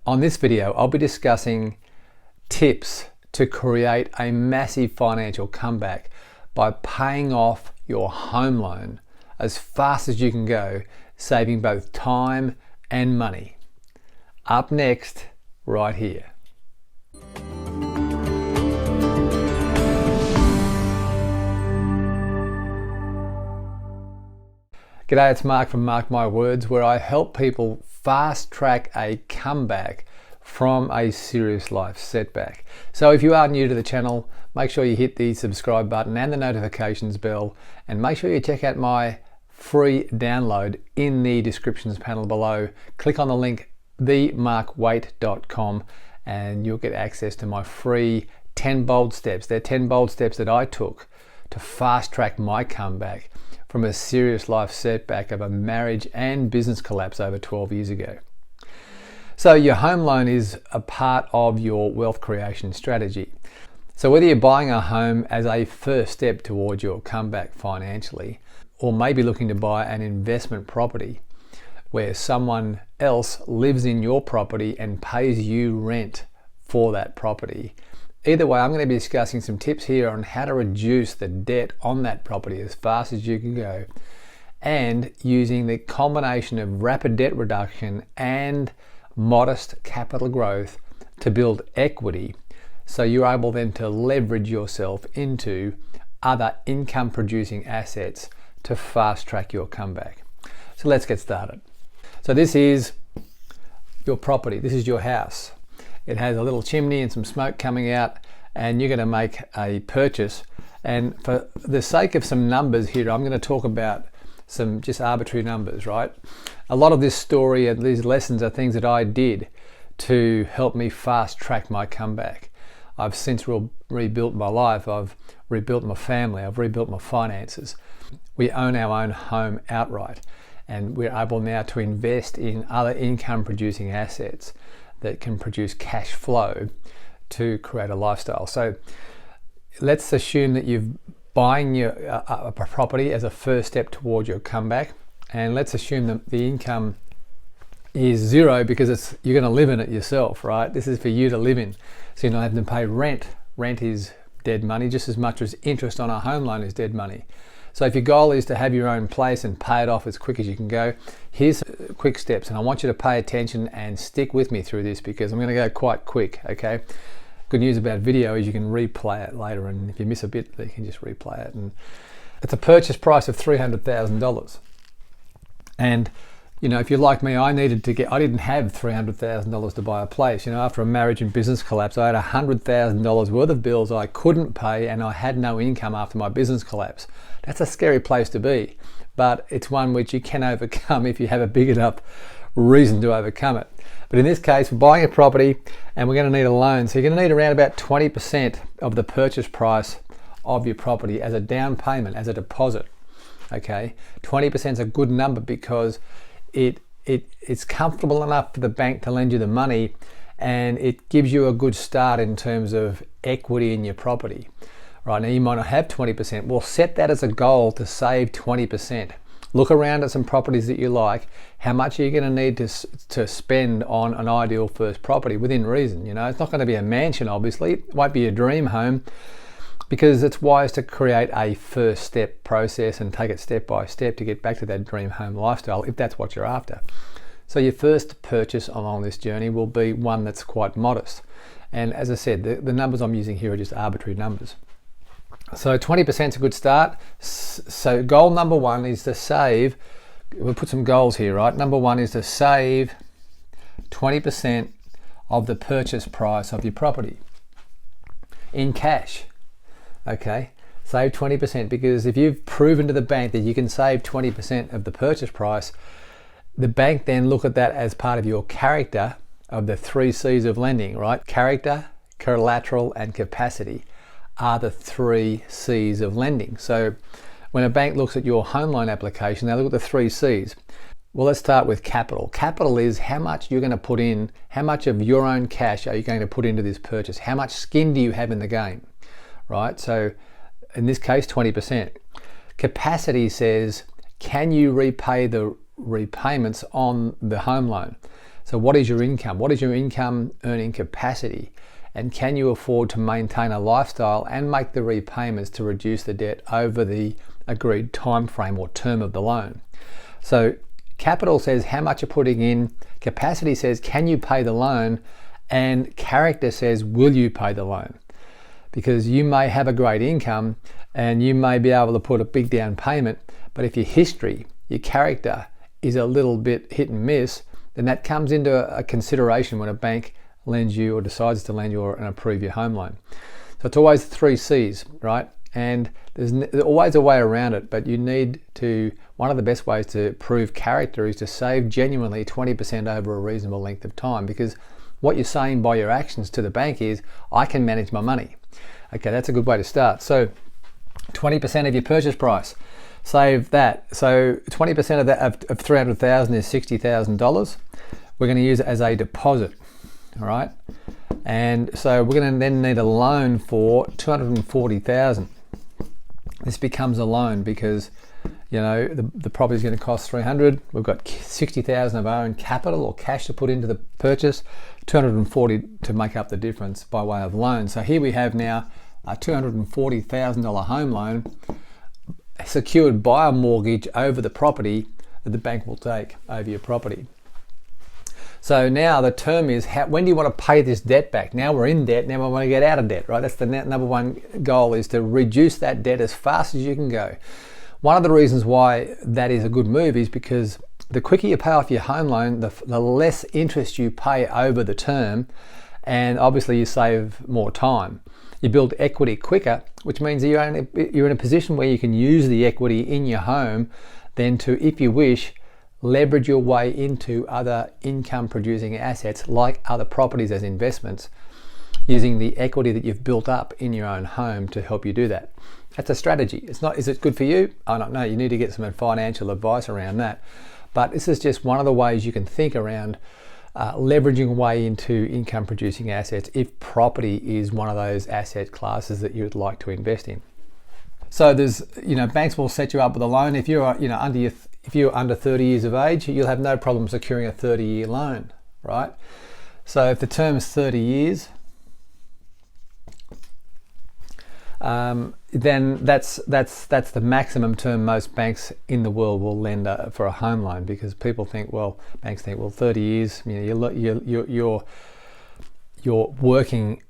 On this video, I'll be discussing tips to create a massive financial comeback by paying off your home loan as fast as you can go, saving both time and money. Up next, right here. G'day, it's Mark from Mark My Words, where I help people fast track a comeback from a serious life setback. So if you are new to the channel, make sure you hit the subscribe button and the notifications bell, and make sure you check out my free download in the descriptions panel below. Click on the link themarkwaite.com and you'll get access to my free 10 bold steps. They're 10 bold steps that I took to fast track my comeback from a serious life setback of a marriage and business collapse over 12 years ago. So your home loan is a part of your wealth creation strategy. So whether you're buying a home as a first step towards your comeback financially, or maybe looking to buy an investment property where someone else lives in your property and pays you rent for that property, either way, I'm going to be discussing some tips here on how to reduce the debt on that property as fast as you can go, and using the combination of rapid debt reduction and modest capital growth to build equity, so you're able then to leverage yourself into other income producing assets to fast track your comeback. So let's get started. So this is your property, this is your house. It has a little chimney and some smoke coming out, and you're going to make a purchase. And for the sake of some numbers here, I'm going to talk about some just arbitrary numbers, right? A lot of this story and these lessons are things that I did to help me fast track my comeback. I've since rebuilt my life, I've rebuilt my family, I've rebuilt my finances. We own our own home outright, and we're able now to invest in other income producing assets that can produce cash flow to create a lifestyle. So let's assume that you're buying a property as a first step towards your comeback, and let's assume that the income is zero because you're going to live in it yourself, right? This is for you to live in, so you're not having to pay rent. Rent is dead money just as much as interest on a home loan is dead money. So if your goal is to have your own place and pay it off as quick as you can go, here's quick steps, and I want you to pay attention and stick with me through this because I'm going to go quite quick, okay? Good news about video is you can replay it later, and if you miss a bit, you can just replay it. And it's a purchase price of $300,000. And you know, if you're like me, I didn't have $300,000 to buy a place. You know, after a marriage and business collapse, I had $100,000 worth of bills I couldn't pay, and I had no income after my business collapse. That's a scary place to be, but it's one which you can overcome if you have a big enough reason to overcome it. But in this case, we're buying a property and we're going to need a loan. So you're going to need around about 20% of the purchase price of your property as a down payment, as a deposit. Okay, 20% is a good number because it's comfortable enough for the bank to lend you the money, and it gives you a good start in terms of equity in your property. Right, now you might not have 20%. Well, set that as a goal to save 20%. Look around at some properties that you like. How much are you going to need to spend on an ideal first property within reason? You know, it's not going to be a mansion, obviously. It won't be a dream home, because it's wise to create a first step process and take it step by step to get back to that dream home lifestyle if that's what you're after. So your first purchase along this journey will be one that's quite modest. And as I said, the numbers I'm using here are just arbitrary numbers. So 20% is a good start. So goal number one is to save, we'll put some goals here, right? Number one is to save 20% of the purchase price of your property in cash. Okay, save 20%, because if you've proven to the bank that you can save 20% of the purchase price, the bank then look at that as part of your character of the 3 C's of lending, right? Character, collateral, and capacity are the 3 C's of lending. So when a bank looks at your home loan application, they look at the 3 C's. Well, let's start with capital. Capital is how much you're going to put in, how much of your own cash are you going to put into this purchase? How much skin do you have in the game? Right, so in this case 20%. Capacity says, can you repay the repayments on the home loan? So what is your income? What is your income earning capacity? And can you afford to maintain a lifestyle and make the repayments to reduce the debt over the agreed time frame or term of the loan? So capital says how much you're putting in, capacity says can you pay the loan, and character says will you pay the loan? Because you may have a great income and you may be able to put a big down payment, but if your history, your character is a little bit hit and miss, then that comes into a consideration when a bank lends you or decides to lend you or approve your home loan. So it's always 3 C's, right? And there's always a way around it, but you need to, one of the best ways to prove character is to save genuinely 20% over a reasonable length of time, because what you're saying by your actions to the bank is, I can manage my money. Okay, that's a good way to start. So 20% of your purchase price, save that. So 20% of that of 300,000 is $60,000. We're going to use it as a deposit, all right? And so we're going to then need a loan for 240,000. This becomes a loan because, you know, the property is going to cost 300. We've got 60,000 of our own capital or cash to put into the purchase, 240 to make up the difference by way of loan. So here we have now a $240,000 home loan secured by a mortgage over the property that the bank will take over your property. So now the term is, when do you want to pay this debt back? Now we're in debt, now we want to get out of debt, right? That's the number one goal, is to reduce that debt as fast as you can go. One of the reasons why that is a good move is because the quicker you pay off your home loan, the less interest you pay over the term, and obviously you save more time. You build equity quicker, which means you're in a position where you can use the equity in your home then to, if you wish, leverage your way into other income producing assets like other properties as investments, using the equity that you've built up in your own home to help you do that. That's a strategy. It's not, is it good for you? I don't know. You need to get some financial advice around that. But this is just one of the ways you can think around leveraging away into income producing assets if property is one of those asset classes that you would like to invest in. So there's, banks will set you up with a loan. If you're, if you're under 30 years of age, you'll have no problem securing a 30-year loan, right? So if the term is 30 years, then that's the maximum term most banks in the world will lend for a home loan, because banks think, 30 years, your working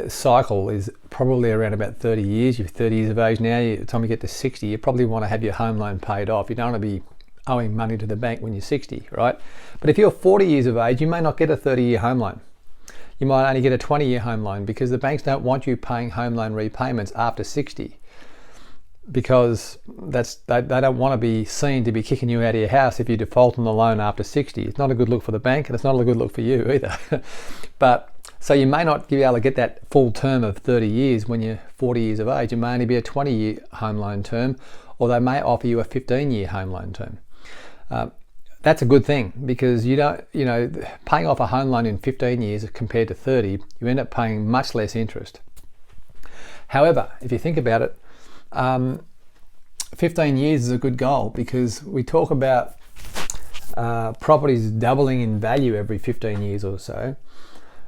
cycle is probably around about 30 years. You're 30 years of age now. By the time you get to 60, you probably want to have your home loan paid off. You don't want to be owing money to the bank when you're 60, right? But if you're 40 years of age, you may not get a 30-year home loan. You might only get a 20-year home loan, because the banks don't want you paying home loan repayments after 60, because they don't want to be seen to be kicking you out of your house if you default on the loan after 60. It's not a good look for the bank, and it's not a good look for you either. But so you may not be able to get that full term of 30 years when you're 40 years of age. It may only be a 20-year home loan term, or they may offer you a 15-year home loan term. That's a good thing, because you don't, paying off a home loan in 15 years compared to 30, you end up paying much less interest. However, if you think about it, 15 years is a good goal, because we talk about properties doubling in value every 15 years or so.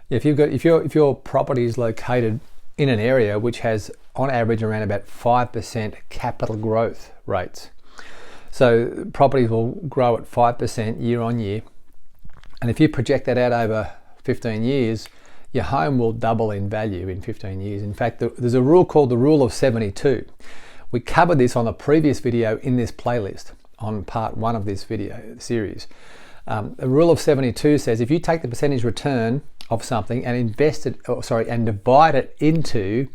If your property is located in an area which has on average around about 5% capital growth rates, so properties will grow at 5% year on year, and if you project that out over 15 years, your home will double in value in 15 years. In fact, there's a rule called the rule of 72. We covered this on a previous video in this playlist on part 1 of this video series. The rule of 72 says if you take the percentage return of something and and divide it into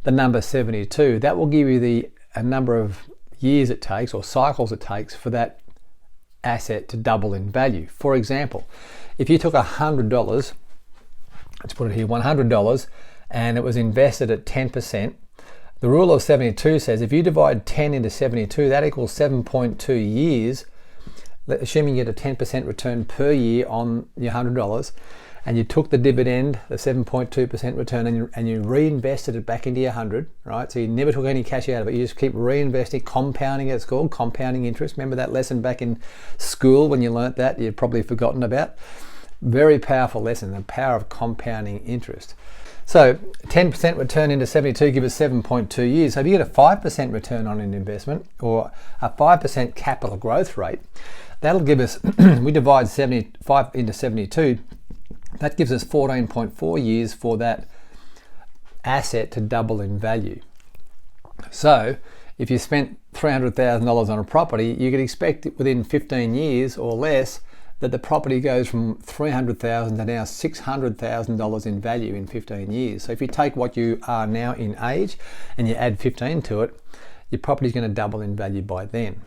the number 72, that will give you a number of years it takes, or cycles it takes, for that asset to double in value. For example, if you took $100, let's put it here, $100, and it was invested at 10%, the rule of 72 says if you divide 10 into 72, that equals 7.2 years, assuming you get a 10% return per year on your $100, and you took the dividend, the 7.2% return, and you reinvested it back into your 100, right? So you never took any cash out of it. You just keep reinvesting, compounding. It's called compounding interest. Remember that lesson back in school when you learnt that? You'd probably forgotten about. Very powerful lesson, the power of compounding interest. So 10% return into 72 gives us 7.2 years. So if you get a 5% return on an investment or a 5% capital growth rate, that'll give us, we divide 75 into 72, that gives us 14.4 years for that asset to double in value. So if you spent $300,000 on a property, you could expect within 15 years or less that the property goes from $300,000 to now $600,000 in value in 15 years. So if you take what you are now in age and you add 15 to it, your property is going to double in value by then.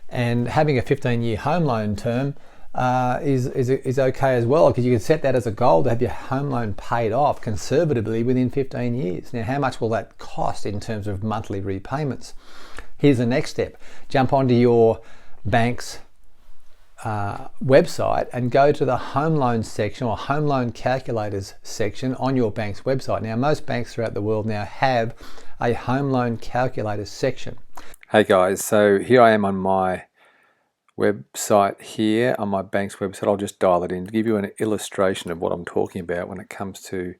And having a 15-year home loan term is okay as well, because you can set that as a goal to have your home loan paid off conservatively within 15 years. Now, how much will that cost in terms of monthly repayments? Here's the next step. Jump onto your bank's website and go to the home loan section or home loan calculators section on your bank's website. Now, most banks throughout the world now have a home loan calculator section. Hey guys, so here I am on my website here, on my bank's website. I'll just dial it in to give you an illustration of what I'm talking about when it comes to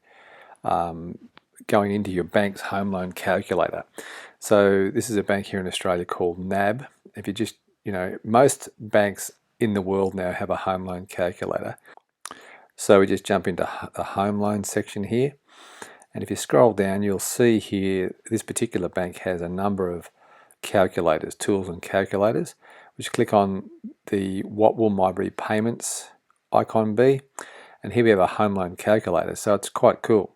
going into your bank's home loan calculator. So this is a bank here in Australia called NAB. If you just, most banks in the world now have a home loan calculator. So we just jump into the home loan section here, and if you scroll down, you'll see here this particular bank has a number of calculators, tools and calculators. Just click on the what will my repayments icon be, and here we have a home loan calculator, so it's quite cool.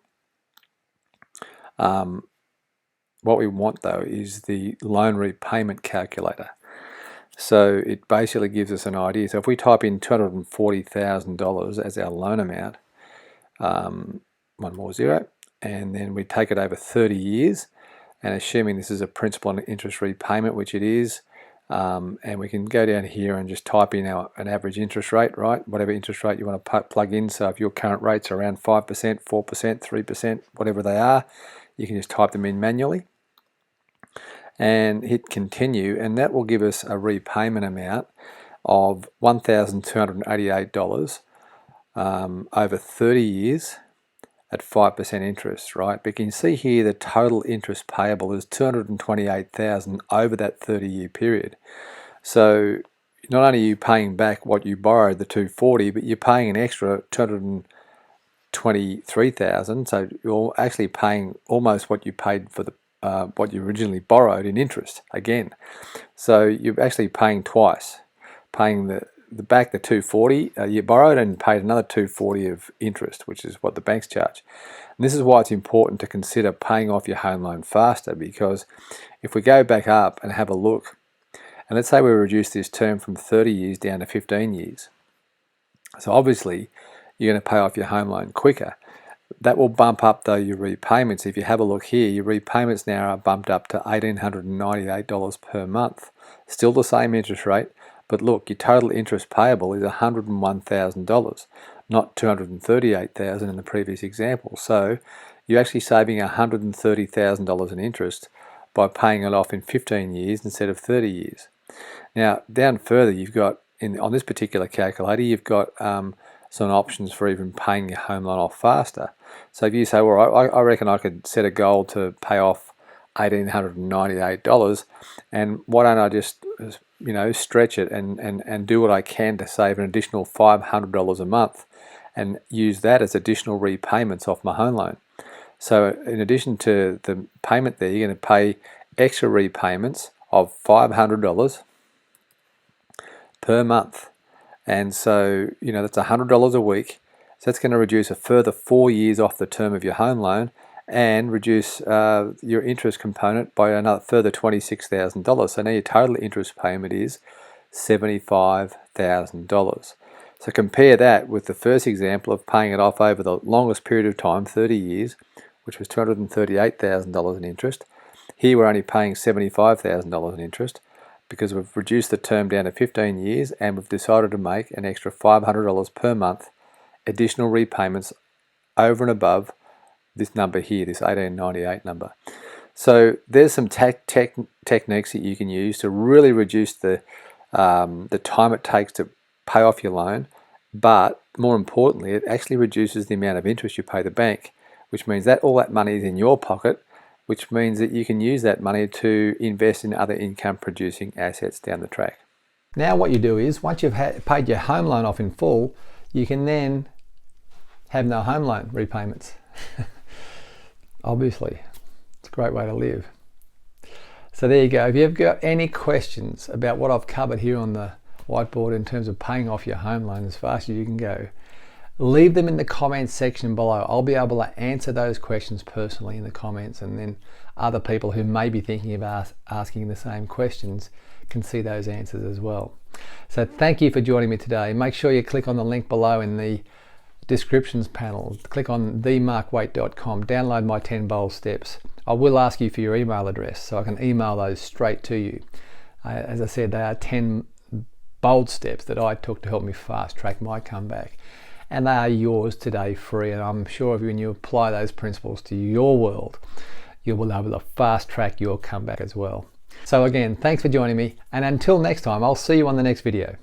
What we want though is the loan repayment calculator. So it basically gives us an idea. So if we type in $240,000 as our loan amount, one more zero, and then we take it over 30 years, and assuming this is a principal and interest repayment, which it is, and we can go down here and just type in an average interest rate, right? Whatever interest rate you want to plug in. So if your current rates are around 5%, 4%, 3%, whatever they are, you can just type them in manually and hit continue, and that will give us a repayment amount of $1,288 over 30 years at 5% interest, right? But you can see here the total interest payable is $228,000 over that 30-year period. So not only are you paying back what you borrowed, the $240,000, but you're paying an extra $223,000. So you're actually paying almost what you paid for the what you originally borrowed in interest again. So you're actually paying twice, paying the back the $240,000 you borrowed and paid another $240,000 of interest, which is what the banks charge. And this is why it's important to consider paying off your home loan faster, because if we go back up and have a look, and let's say we reduce this term from 30 years down to 15 years. So obviously you're going to pay off your home loan quicker. That will bump up though your repayments. If you have a look here, your repayments now are bumped up to $1,898 per month. Still the same interest rate, but look, your total interest payable is $101,000, not $238,000 in the previous example. So you're actually saving $130,000 in interest by paying it off in 15 years instead of 30 years. Now, down further, you've got, on this particular calculator, you've got some options for even paying your home loan off faster. So if you say, well, I reckon I could set a goal to pay off $1,898, and why don't I just stretch it and do what I can to save an additional $500 a month and use that as additional repayments off my home loan. So in addition to the payment there, you're going to pay extra repayments of $500 per month. And so, that's $100 a week. So that's going to reduce a further 4 years off the term of your home loan and reduce your interest component by another further $26,000. So now your total interest payment is $75,000. So compare that with the first example of paying it off over the longest period of time, 30 years, which was $238,000 in interest. Here we're only paying $75,000 in interest, because we've reduced the term down to 15 years and we've decided to make an extra $500 per month additional repayments over and above this number here, this 1898 number. So there's some techniques that you can use to really reduce the time it takes to pay off your loan, but more importantly, it actually reduces the amount of interest you pay the bank, which means that all that money is in your pocket, which means that you can use that money to invest in other income producing assets down the track. Now what you do is, once you've paid your home loan off in full, you can then have no home loan repayments. Obviously, it's a great way to live. So there you go. If you've got any questions about what I've covered here on the whiteboard in terms of paying off your home loan as fast as you can go, leave them in the comments section below. I'll be able to answer those questions personally in the comments, and then other people who may be thinking of asking the same questions can see those answers as well. So thank you for joining me today. Make sure you click on the link below in the descriptions panel. Click on themarkwaite.com, download my 10 bold steps. I will ask you for your email address so I can email those straight to you. As I said, they are 10 bold steps that I took to help me fast track my comeback, and they are yours today free, and I'm sure when you apply those principles to your world, you will be able to fast track your comeback as well. So again, thanks for joining me, and until next time, I'll see you on the next video.